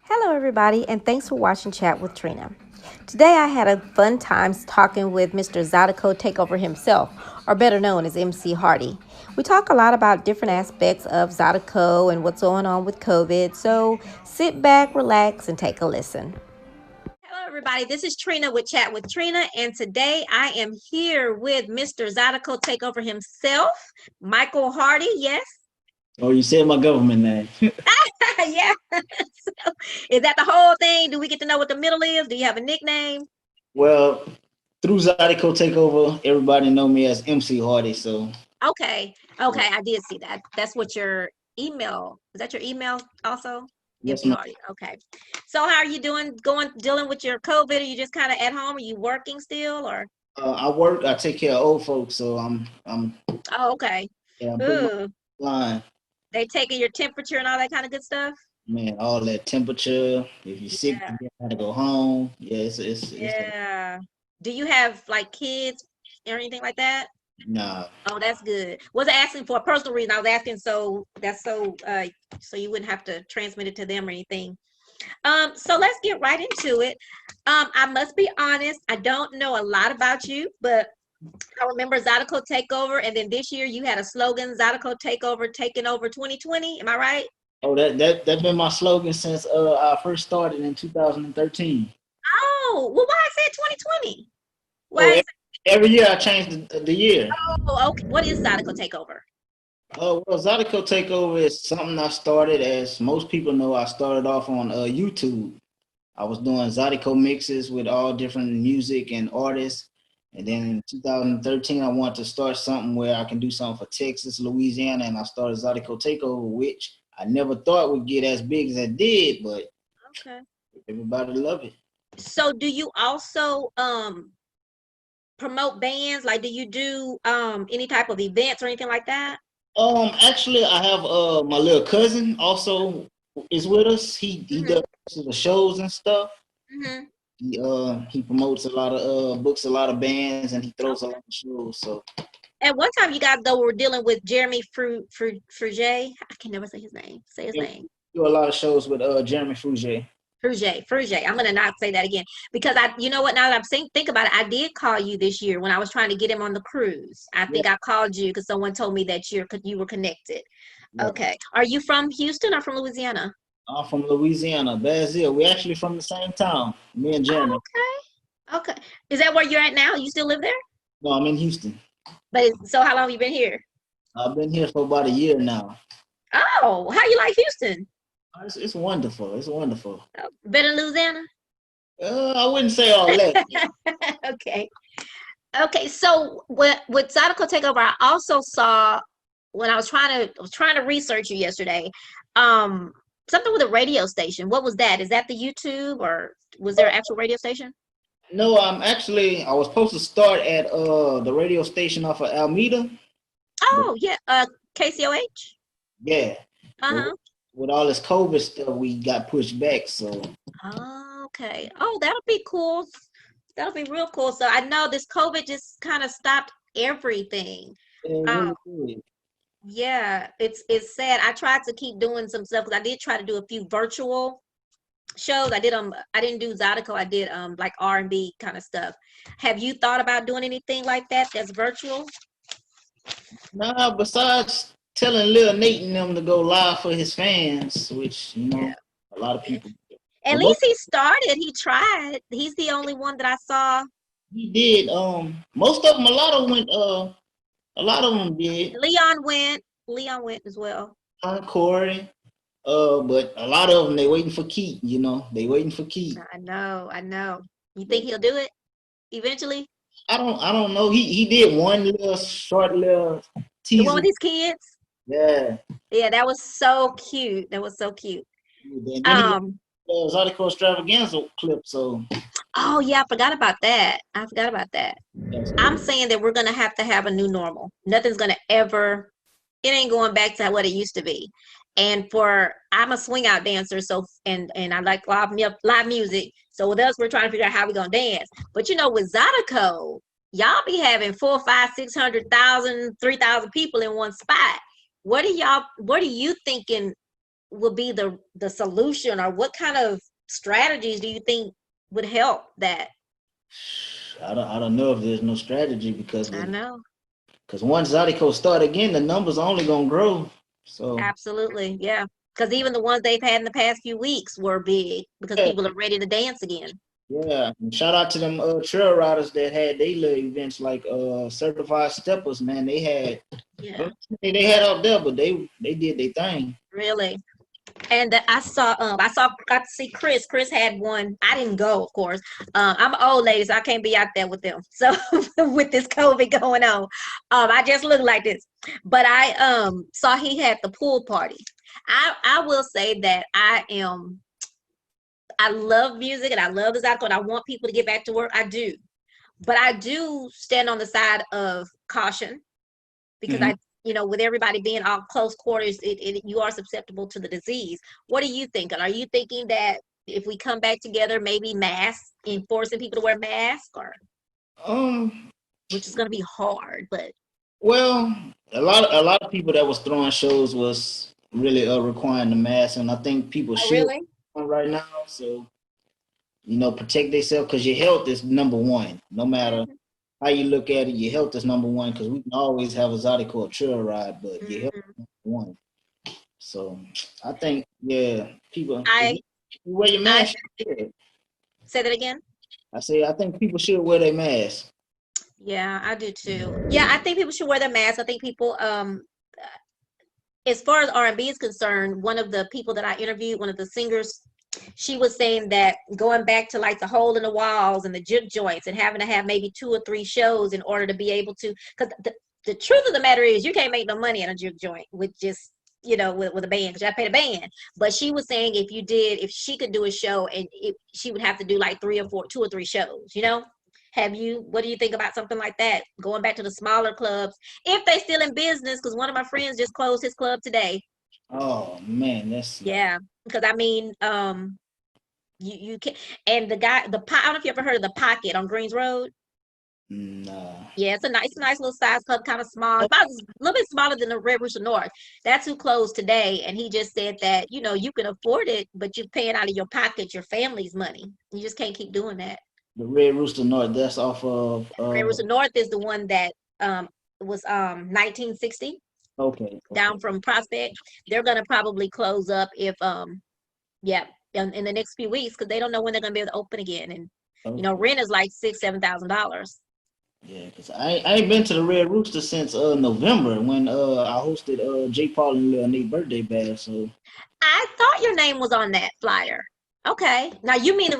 Hello, everybody, and thanks for watching Chat with Trina. Today, I had a fun time talking with Mr. Zydeco Takeover himself, or better known as M.C.Hardy. We talk a lot about different aspects of Zydeco and what's going on with COVID, so sit back, relax, and take a listen. Hello, everybody. This is Trina with Chat with Trina, and today I am here with Mr. Zydeco Takeover himself, Michael Hardy. Yes? Oh, you said my government name. Yeah. So, is that the whole thing? Do we get to know what the middle is? Do you have a nickname? Well, through Zydeco Takeover, everybody know me as MC Hardy. So Okay. Okay. I did see that. That's what your email, is that your email also? yes, MC ma'am. Hardy. Okay. So how are you doing dealing with your COVID? Are you just kind of at home? Are you working still or? I work. I take care of old folks. So I'm Oh, okay. yeah. I'm putting my Ooh, line, they taking your temperature and all that kind of good stuff? man. All that temperature. If you're sick, Yeah. you gotta go home. Yeah, it's Yeah. Do you have like kids or anything like that? nah. Oh, that's good. Wasn't asking for a personal reason. I was asking so that's so you wouldn't have to transmit it to them or anything. So let's get right into it. I must be honest, I don't know a lot about you, but I remember Zydeco Takeover, and then this year you had a slogan, Zydeco Takeover, taking over 2020. Am I right? Oh, that's been my slogan since I first started in 2013. Oh, well, why I said 2020? Oh, Why is every year I changed the year. oh okay. What is Zydeco Takeover? Oh, well, Zydeco Takeover is something I started. As most people know, I started off on YouTube. I was doing Zydeco mixes with all different music and artists. And then in 2013, I wanted to start something where I can do something for Texas, Louisiana, and I started Zydeco Takeover, which I never thought would get as big as it did, but Okay. everybody love it. So do you also promote bands? Like do you do any type of events or anything like that? Actually, I have my little cousin also is with us. He Hmm. does the shows and stuff. Hmm. He promotes a lot of books, a lot of bands, and he throws a lot Okay. of shows. So At one time, you guys though were dealing with Jeremy Fruget. I can never say his name. Say his yeah, name. we do a lot of shows with Jeremy Fruget. Fruget. I'm gonna not say that again because you know what? Now that I'm saying, think about it, I did call you this year when I was trying to get him on the cruise. I Yeah, think I called you because someone told me that you were connected. yeah. Okay. Are you from Houston or from Louisiana? I'm from Louisiana, Bazille. We actually from the same town. Me and Oh, Jeremy. okay. Okay. Is that where you're at now? You still live there? No, I'm in Houston. So how long have you been here? I've been here for about a year now. Oh, how you like Houston? It's wonderful. It's wonderful. Oh, better than Louisiana? I wouldn't say all that. Okay. Okay. So with Zydeco Takeover, I also saw when I was trying to research you yesterday, um, something with a radio station. What was that? Is that the YouTube or was there an actual radio station? No, I was supposed to start at the radio station off of Alameda, but Oh yeah, KCOH. yeah, but Uh-huh. with all this COVID stuff, we got pushed back. So Okay. Oh, that'll be cool. That'll be real cool. So I know this COVID just kind of stopped everything. it Um, really did. yeah, it's sad. I tried to keep doing some stuff because I did try to do a few virtual shows. I didn't do Zydeco. I did like R&B kind of stuff. Have you thought about doing anything like that that's virtual? Nah, besides telling Lil Nate and them to go live for his fans, which Yeah. a lot of people. At But most least he started. He tried. He's the only one that I saw. he did. Most of them, a lot of them did. Leon went. Leon went as well. Corey. But a lot of them they waiting for Keith. They waiting for Keith. I know. I know. You think But he'll do it eventually? I don't know. He did one little short little The one teaser. with his kids? Yeah. Yeah, that was so cute. That was so cute. And then he got Um, Zydeco Extravaganza clip. So oh yeah, I forgot about that. I forgot about that. yes, I'm saying that we're gonna have to have a new normal. Nothing's gonna ever, it ain't going back to what it used to be. And I'm a swing out dancer, so and I like live music. So with us, we're trying to figure out how we're gonna dance. But with Zydeco, y'all be having 4, 5, 600,000, 3,000 people in one spot. What are you thinking will be the solution, or what kind of strategies do you think would help that? I don't know if there's no strategy because I know. once Zydeco start again, the numbers are only gonna grow. So Absolutely. Yeah. Because even the ones they've had in the past few weeks were big because yeah, people are ready to dance again. yeah. And shout out to them trail riders that had their little events like certified steppers, man. They had Yeah. they had out there, but they did their thing. Really. And got to see Chris. Chris had one. I didn't go, of course. I'm an old lady, so I can't be out there with them. So with this COVID going on, I just look like this. But I saw he had the pool party. I will say that I love music and I love the Zydeco and I want people to get back to work. I do. But I do stand on the side of caution because Mhm. with everybody being all close quarters, you are susceptible to the disease. What are you thinking? Are you thinking that if we come back together, maybe masks, enforcing people to wear masks, or Um. which is going to be hard, but Well, a lot of people that was throwing shows was really requiring the mask, and I think people oh, should really? right now. So protect themselves because your health is number one. No matter Hmm. how you look at it, your health is number one because we can always have a Zydeco trail ride, but your health Hmm. is number one. So I think people if I you wear your I mask, you should. say that again. I say I think people should wear their mask. Yeah, I do too. Yeah, I think people should wear their masks. I think people as far as R&B is concerned, one of the people that I interviewed, one of the singers, she was saying that going back to like the hole in the walls and the juke joints and having to have maybe 2 or 3 shows in order to be able to, because the truth of the matter is you can't make no money in a juke joint with just with a band because you have to pay the band. But she was saying if she could do a show and she would have to do like 2 or 3 shows. What do you think about something like that? Going back to the smaller clubs, if they still in business, because one of my friends just closed his club today. Oh man, that's Yeah, because I mean, you can, and I don't know if you ever heard of the Pocket on Greens Road. nah. Yeah, it's a nice little size club, kind of small. It's about a little bit smaller than the Red Rooster North. That's who closed today, and he just said that you can afford it, but you're paying out of your pocket, your family's money. You just can't keep doing that. The Red Rooster North. That's off of Red Rooster North is the one that was 1960 okay, down okay, from Prospect. They're gonna probably close up if yeah in the next few weeks because they don't know when they're gonna be able to open again. And okay. rent is like $6,000-7,000. Yeah, because I ain't been to the Red Rooster since November when I hosted J. Paul and Lil Nate birthday bash. So I thought your name was on that flyer. Okay, now you mean the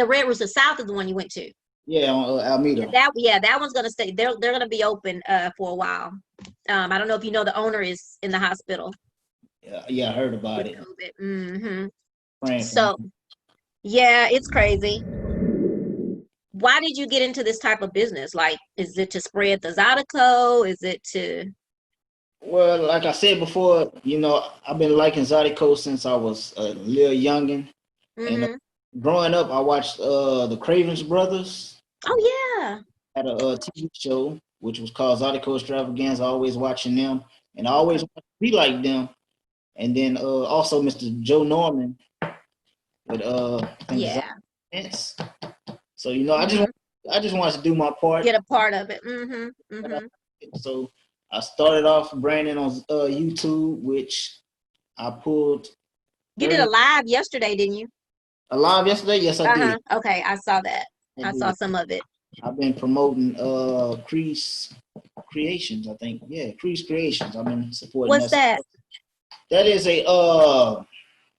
Red Rooster South is the one you went to? yeah, on Yeah, Alameda. that one's gonna stay. They're gonna be open for a while. I don't know if the owner is in the hospital Yeah, yeah, I heard about with it. COVID. Hmm. Praying for So him. yeah, it's crazy. Why did you get into this type of business? Like, is it to spread the Zydeco? Is it to? Well, like I said before, I've been liking Zydeco since I was a little youngin. And Hmm. growing up, I watched the Cravens Brothers Oh yeah, had a TV show which was called Zydeco Extravaganza. Always watching them, and I always okay, wanted to be like them. And then also Mr. Joe Norman with I think Design yeah. Sense. So Hmm. I just wanted to do my part. Get a part of it. Hmm. Hmm. So I started off branding on YouTube, which I pulled You did a 30 live yesterday, didn't you? live yesterday. Yes, I did. Uh-huh. Okay, I saw that. I I saw did. some of it. I've been promoting Crease Creations. I think Crease Creations. I've been supporting What's that. that? That is a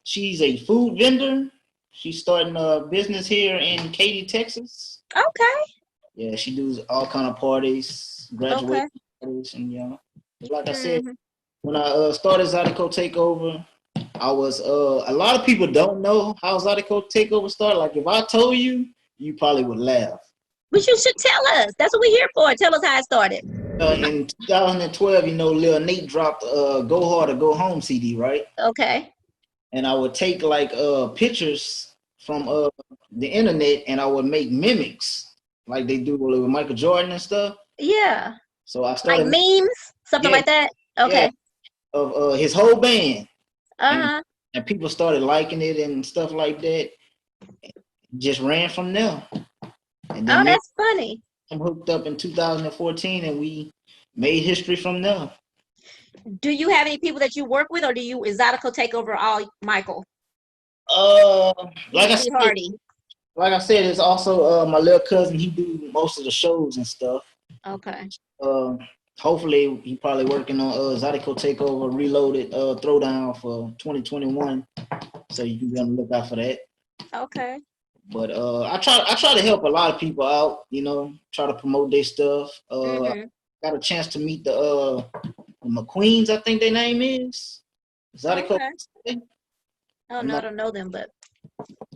she's a food vendor. She's starting a business here in Katy, Texas. Okay. Yeah, she does all kind of parties, graduation Okay. parties, and like I said, Hmm. when I started Zydeco Takeover, I was a lot of people don't know how Zydeco Takeover started. Like if I told you, you probably would laugh. But you should tell us. That's what we're here for. Tell us how it started. In 2012, Lil Nate dropped "Go Hard or Go Home" CD, right? Okay. And I would take like pictures from the internet, and I would make mimics like they do with Michael Jordan and stuff. Yeah. So I Like started, memes, something yeah, like that. yeah, Okay. of his whole band. And Uh-huh. and people started liking it and stuff like that. Just ran from there, and Oh, then me that's funny. and him hooked up in 2014, and we made history from there. Do you have any people that you work with, or is Zydeco Takeover all Michael, Uh, like I said, M.C.Hardy? it's also my little cousin. He do most of the shows and stuff. Okay. Uh, hopefully he probably working on Zydeco Takeover Reloaded Throwdown for 2021. So you can be on the lookout for that. Okay. But I try to help a lot of people out, try to promote their stuff. Mm-hmm. Got a chance to meet the McQueens, I think their name is. Zydeco. Okay. Oh I'm no, I not, don't know them, but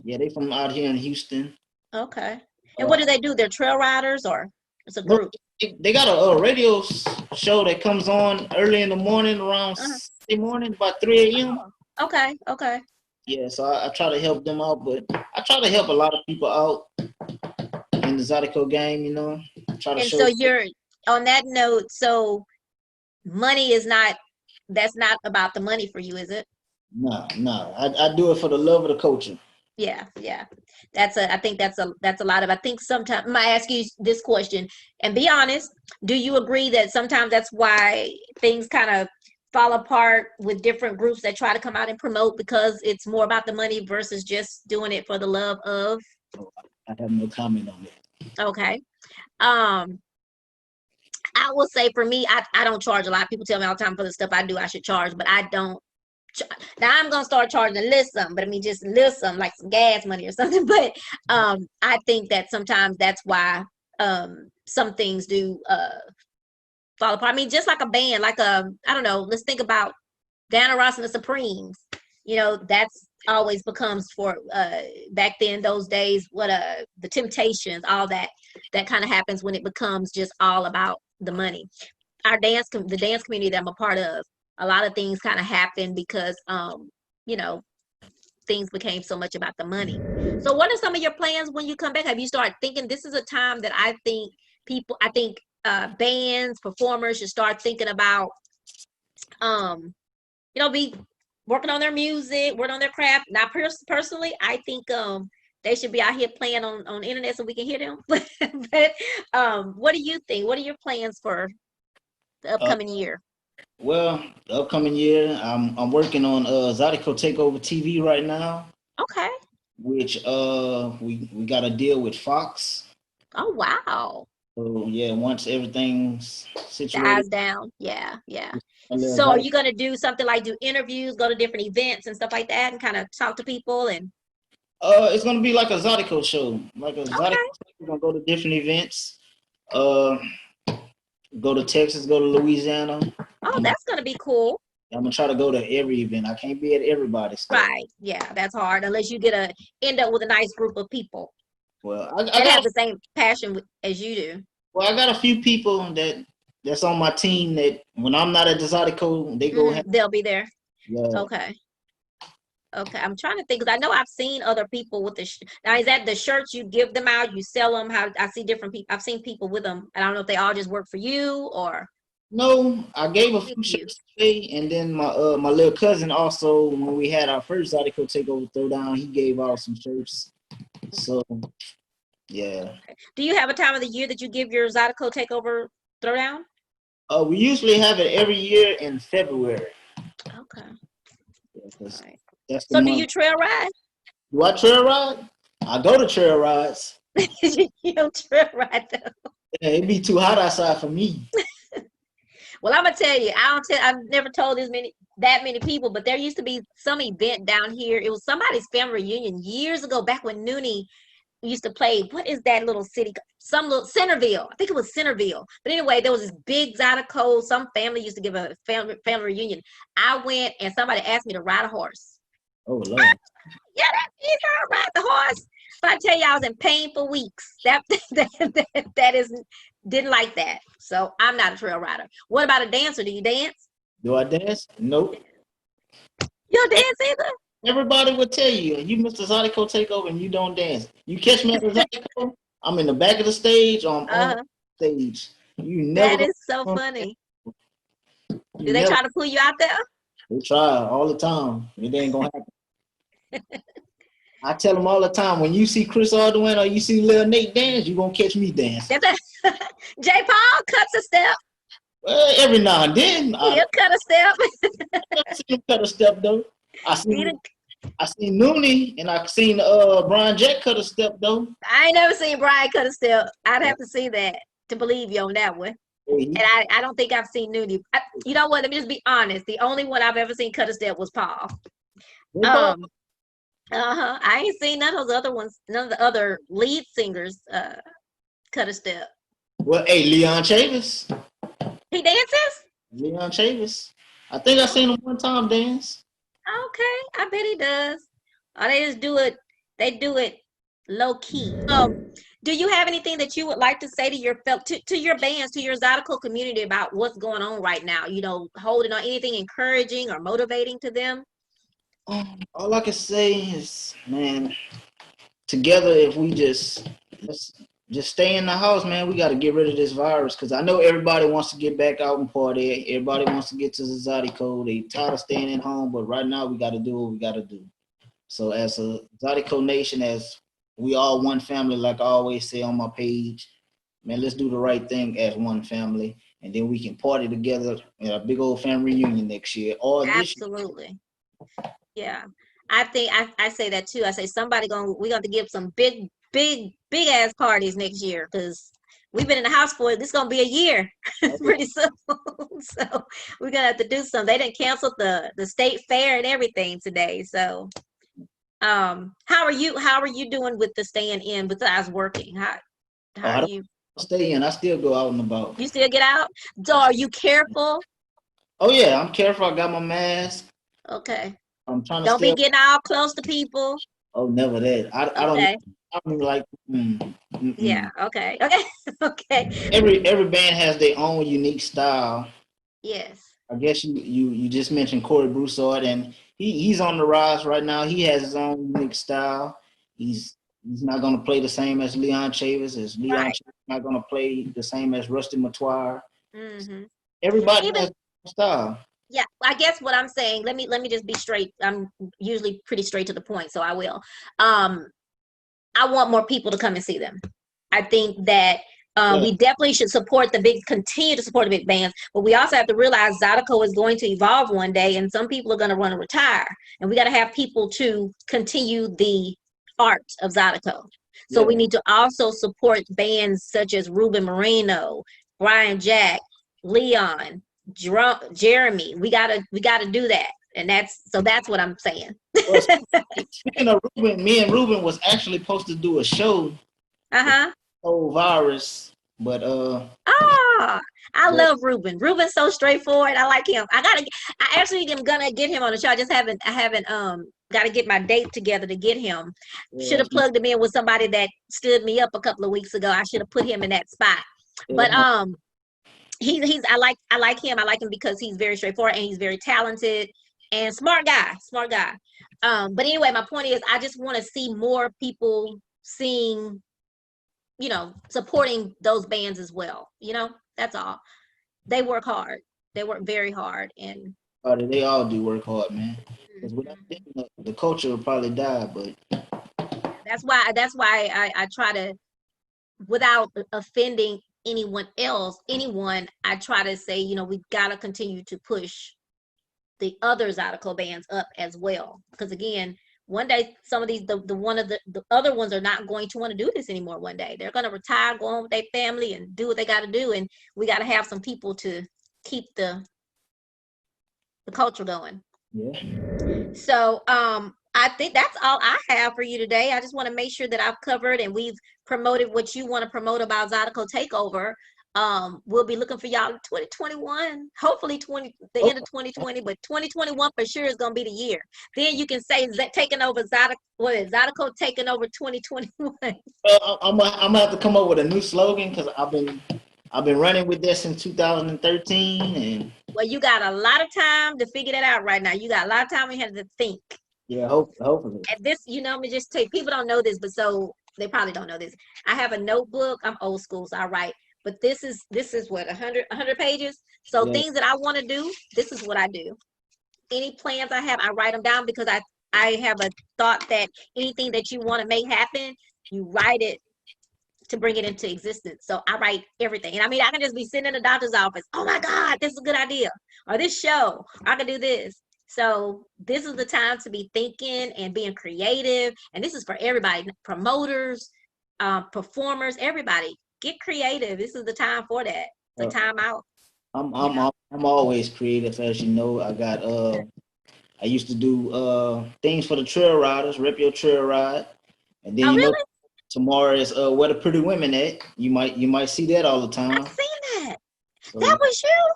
yeah, they from out here in Houston. okay. And what Uh, do they do? They're trail riders, or it's a no, group? they got a radio show that comes on early in the morning around Uh-huh. Sunday morning, about 3 a.m. Oh, okay. Okay. Yeah, so I try to help them out, but I try to help a lot of people out in the Zydeco game, Try to And show. so you're on that note. So money is not. That's not about the money for you, is it? No. I do it for the love of the culture. Yeah, yeah. I think that's a lot of, I think sometimes, I might ask you this question and be honest. Do you agree that sometimes that's why things kind of fall apart with different groups that try to come out and promote, because it's more about the money versus just doing it for the love of? I have no comment on it. Okay. Um, I will say for me, I don't charge a lot. People tell me all the time for the stuff I do, I should charge, but I don't. Now I'm gonna start charging a little something, but I mean just a little something, like some gas money or something. But I think that sometimes that's why some things do fall apart. I mean, just like a band, like I don't know, let's think about Diana Ross and the Supremes. That's always becomes for back then, those days, what the Temptations, all that kind of happens when it becomes just all about the money. The dance community that I'm a part of, a lot of things kind of happen because you know things became so much about the money. So what are some of your plans when you come back? Have you started thinking, this is a time that I think bands, performers should start thinking about um be working on their music, working on their craft. Now personally, I think they should be out here playing on the internet so we can hear them. But what do you think? What are your plans for the Uh, upcoming year? well, the upcoming year, I'm working on Zydeco Takeover TV right now, Okay. which we got a deal with Fox. Oh wow. So yeah, once everything's situated, Dies down. Yeah, yeah. a little So are Zydeco. you gonna do something like do interviews, go to different events and stuff like that, and kind of talk to people and It's gonna be like a Zydeco show, like a Zydeco. okay. We're gonna go to different events. Uh, go to Texas, go to Louisiana. Oh, I'm that's gonna be cool. I'm gonna try to go to every event. I can't be at everybody's stuff. Right. Yeah, that's hard unless you end up with a nice group of people Well, that have the same passion as you do. I got a few people that's on my team that when I'm not at the Zydeco, they go. They'll be there. Yeah. Okay. Okay. I'm trying to think because I know I've seen other people with now is that the shirts you give them out, you sell them? How I see different people. I've seen people with them. I don't know if they all just work for you or No, I gave a few you. shirts away, and then my little cousin also, when we had our first Zydeco Takeover Throwdown, he gave out some shirts. So yeah. Okay. Do you have a time of the year that you give your Zydeco Takeover Throwdown? We usually have it every year in February. Okay. Yeah, All right. that's the So do month. you trail ride? Do I trail ride? I go to trail rides. You don't trail ride though. Yeah, it'd be too hot outside for me. Well, I'm gonna tell you, I've never told that many people, but there used to be some event down here. It was somebody's family reunion years ago, back when Noonie used to play. What is that little city? Some little Centerville. I think it was Centerville. But anyway, there was this big Zydeco. Some family used to give a family reunion. I went and somebody asked me to ride a horse. Oh Lord. Yeah, that is how I ride the horse. But I tell you, I was in pain for weeks. That is didn't like that. So I'm not a trail rider. What about a dancer? Do you dance? Do I dance? Nope. You don't dance either? Everybody would tell you missed the Zydeco Takeover and you don't dance. You catch me at the Zydeco, I'm in the back of the stage or I'm on the stage. You never That go is so on. funny. You Do they never. try to pull you out there? They try all the time. It ain't gonna happen. I tell them all the time, when you see Chris Aldwin or you see Lil Nate dance, you gonna catch me dancing. J. Paul cuts a step. Well, every now and then, He'll cut a step. I've seen him cut a step though. I seen Nooney and I seen Brian Jack cut a step though. I ain't never seen Brian cut a step. I'd have to see that to believe you on that one. And I don't think I've seen Nudie. You know what? Let me just be honest. The only one I've ever seen cut a step was Paul. I ain't seen none of those other ones. None of the other lead singers cut a step. Well, hey, Leon Chavis. He dances? Leon Chavis. I think I seen him one time dance. Okay, I bet he does. Or they just do it. They do it low key. Do you have anything that you would like to say to your to your bands, to your Zydeco community about what's going on right now? You know, holding on, anything encouraging or motivating to them? All I can say is, man, together, if we just stay in the house, man, we got to get rid of this virus. Because I know everybody wants to get back out and party. Everybody wants to get to the Zydeco. They tired of staying at home, but right now we got to do what we got to do. So as a Zydeco Nation, as we all one family, like I always say on my page, man, let's do the right thing as one family, and then we can party together in a big old family reunion next year or this year. Absolutely. Yeah. I think I say that too. I say we're going to have to give some big ass parties next year, because we've been in the house for this is going to be a year pretty soon. So we're going to have to do something. They didn't cancel the state fair and everything today. So how are you doing with the staying in besides working? How are you? Stay in. I still go out and about. You still get out? So are you careful? Oh yeah, I'm careful. I got my mask. Okay. I'm trying to don't be getting all close to people. Oh, never that. I don't even like. Yeah. Okay. Okay. Every band has their own unique style. Yes. I guess you just mentioned Corey Broussard, and he's on the rise right now. He has his own unique style. He's not going to play the same as Leon Chavis. Chavis not going to play the same as Rusty Matoir. Mm-hmm. Everybody has a style. Yeah, I guess what I'm saying, let me just be straight. I'm usually pretty straight to the point, so I will. I want more people to come and see them. I think that we definitely should continue to support the big bands, but we also have to realize Zydeco is going to evolve one day, and some people are going to want to retire, and we got to have people to continue the art of Zydeco. So we need to also support bands such as Ruben Moreno, Brian Jack, Leon, Jeremy. We gotta do that, and that's what I'm saying. Well, speaking of Ruben, me and Ruben was actually supposed to do a show. Whole virus, but I love Ruben. Ruben's so straightforward. I like him. I actually am gonna get him on the show. I haven't got to get my date together to get him. Should have plugged him in with somebody that stood me up a couple of weeks ago. I should have put him in that spot. But he's I like him. I like him because he's very straightforward and he's very talented and smart guy. But anyway, my point is I just want to see more people supporting those bands as well. That's all. They work hard. They work very hard, and they all do work hard, man. Because without them, the culture will probably die. But that's why I try to, without offending anyone, I try to say, we've got to continue to push the other Zydeco bands up as well. Because again, one day some of these the other ones are not going to want to do this anymore. One day they're going to retire, go on with their family, and do what they got to do, and we got to have some people to keep the culture going. So I think that's all I have for you today. I just want to make sure that I've covered and we've promoted what you want to promote about Zydeco Takeover. We'll be looking for y'all in 2021, hopefully the end of 2020, but 2021 for sure is going to be the year. Then you can say taking over Zydeco taking over 2021. I'm gonna have to come up with a new slogan, because I've been running with this since 2013, and well, you got a lot of time to figure that out right now. You got a lot of time you have to think. Yeah, hopefully. And this, let me just tell you, people don't know this, but so they probably don't know this. I have a notebook. I'm old school, so I write. But this is what 100 pages. So things that I want to do, this is what I do. any plans I have, I write them down because I have a thought that anything that you want to make happen, you write it to bring it into existence. So I write everything. And I mean, I can just be sitting in the doctor's office. Oh my God, this is a good idea. Or this show, I can do this. So this is the time to be thinking and being creative. And this is for everybody, promoters, performers, everybody. Get creative. This is the time for that. The time out. I'm always creative, as you know. I used to do things for the trail riders, rep your trail ride. And then really? Tomorrow is where the pretty women at. You might see that all the time. I've seen that. So that was you?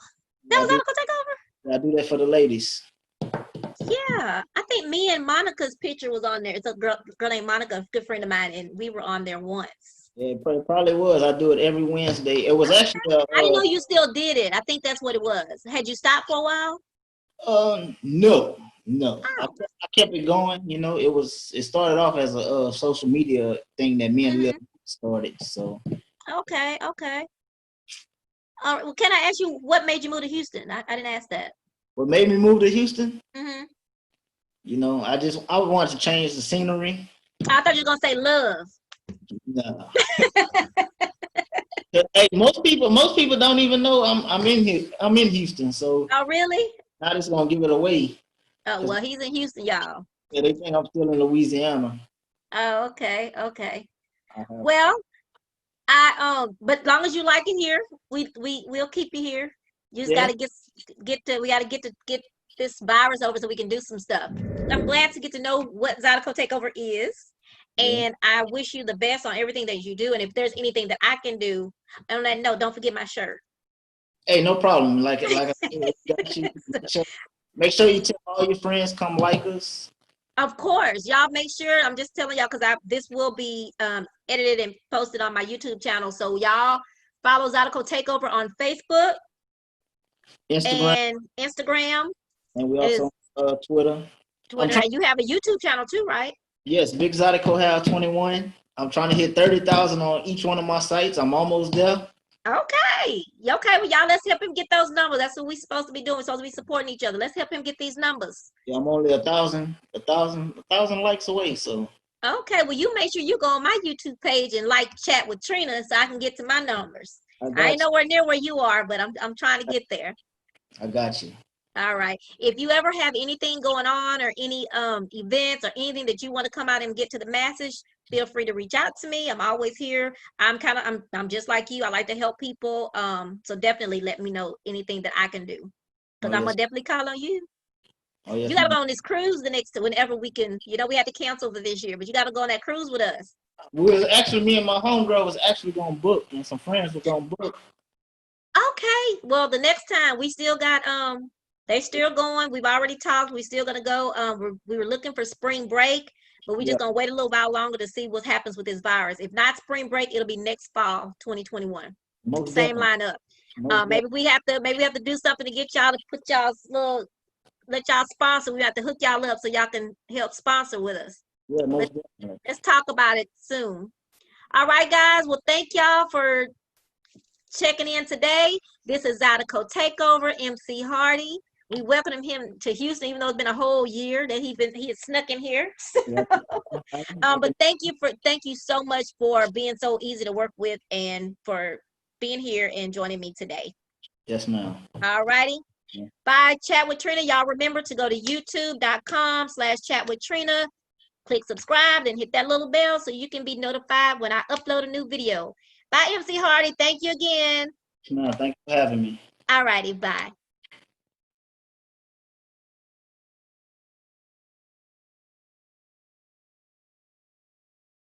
That was Zydeco Takeover? I do that for the ladies. Yeah. I think me and Monica's picture was on there. It's a girl named Monica, a good friend of mine, and we were on there once. Yeah, it probably was. I do it every Wednesday. It was actually I didn't know you still did it. I think that's what it was. Had you stopped for a while? No. Oh. I kept it going. You know, it started off as a social media thing that me and Lil started. So okay. All right. Well, can I ask you what made you move to Houston? I didn't ask that. What made me move to Houston? Mm-hmm. You know, I wanted to change the scenery. I thought you were gonna say love. No. Hey, most people don't even know I'm in here. I'm in Houston. So. Oh, really? I just gonna give it away. Oh, well, he's in Houston, y'all. Yeah, they think I'm still in Louisiana. Oh, okay. Well, but as long as you like it here, we'll keep you here. You just gotta get this virus over so we can do some stuff. I'm glad to get to know what Zydeco Takeover is. And I wish you the best on everything that you do. And if there's anything that I can do, on that note, don't forget my shirt. Hey, no problem. Like I said, make sure you tell all your friends come like us. Of course, y'all make sure. I'm just telling y'all because this will be edited and posted on my YouTube channel. So y'all follow Zydeco Takeover on Facebook, Instagram, and we also Twitter. And you have a YouTube channel too, right? Yes, Big Zydeco How 21. I'm trying to hit 30,000 on each one of my sites. I'm almost there. Okay. Well, y'all, let's help him get those numbers. That's what we're supposed to be doing. We're supposed to be supporting each other. Let's help him get these numbers. Yeah, I'm only 1,000 likes away. So. Okay. Well, you make sure you go on my YouTube page and chat with Trina so I can get to my numbers. I ain't nowhere near where you are, but I'm trying to get there. I got you. All right. If you ever have anything going on or any events or anything that you want to come out and get to the masses, feel free to reach out to me. I'm always here. I'm just like you. I like to help people. So definitely let me know anything that I can do. Because I'm gonna definitely call on you. Oh, yes, you gotta go on this cruise whenever we can. You know, we had to cancel for this year, but you gotta go on that cruise with us. Me and my homegirl was actually gonna book, and some friends were gonna book. Okay. Well, the next time we still got they're still going. We've already talked. We're still gonna go. We were looking for spring break, but we're just gonna wait a little while longer to see what happens with this virus. If not spring break, it'll be next fall, 2021. Same lineup. Maybe we have to do something to get y'all to put let y'all sponsor. We have to hook y'all up so y'all can help sponsor with us. Yeah, let's talk about it soon. All right, guys. Well, thank y'all for checking in today. This is Zydeco Takeover, M.C.Hardy. We welcome him to Houston, even though it's been a whole year that he has snuck in here. But thank you so much for being so easy to work with and for being here and joining me today. Yes, ma'am. All righty. Yeah. Bye. Chat with Trina. Y'all remember to go to youtube.com/chatwithtrina. Click subscribe and hit that little bell so you can be notified when I upload a new video. Bye, M.C.Hardy. Thank you again. No, thank you for having me. All righty. Bye.